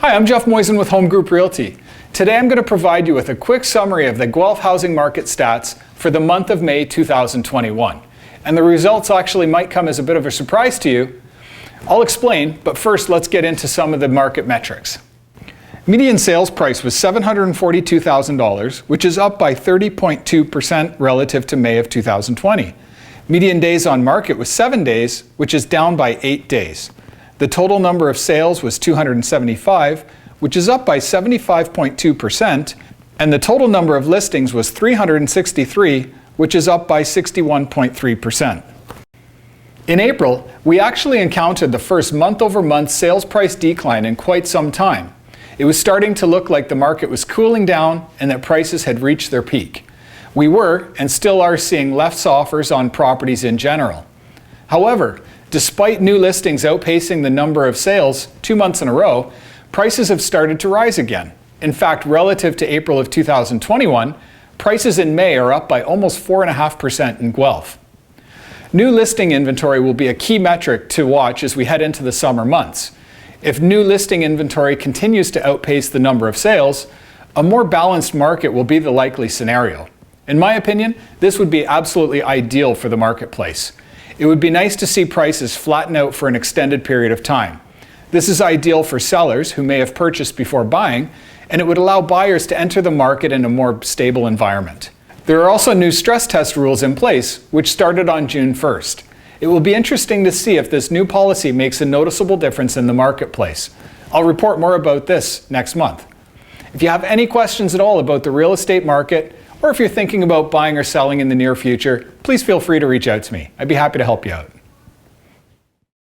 Hi, I'm Jeff Moisen with Home Group Realty. Today I'm going to provide you with a quick summary of the Guelph housing market stats for the month of May 2021. And the results actually might come as a bit of a surprise to you. I'll explain, but first let's get into some of the market metrics. Median sales price was $742,000, which is up by 30.2% relative to May of 2020. Median days on market was 7 days, which is down by 8 days. The total number of sales was 275, which is up by 75.2%, and the total number of listings was 363, which is up by 61.3%. In April, we actually encountered the first month-over-month sales price decline in quite some time. It was starting to look like the market was cooling down and that prices had reached their peak. We were, and still are, seeing less offers on properties in general. However, despite new listings outpacing the number of sales 2 months in a row, prices have started to rise again. In fact, relative to April of 2021, prices in May are up by almost 4.5% in Guelph. New listing inventory will be a key metric to watch as we head into the summer months. If new listing inventory continues to outpace the number of sales, a more balanced market will be the likely scenario. In my opinion, this would be absolutely ideal for the marketplace. It would be nice to see prices flatten out for an extended period of time. This is ideal for sellers who may have purchased before buying, and it would allow buyers to enter the market in a more stable environment. There are also new stress test rules in place, which started on June 1st. It will be interesting to see if this new policy makes a noticeable difference in the marketplace. I'll report more about this next month. If you have any questions at all about the real estate market, or if you're thinking about buying or selling in the near future, please feel free to reach out to me. I'd be happy to help you out.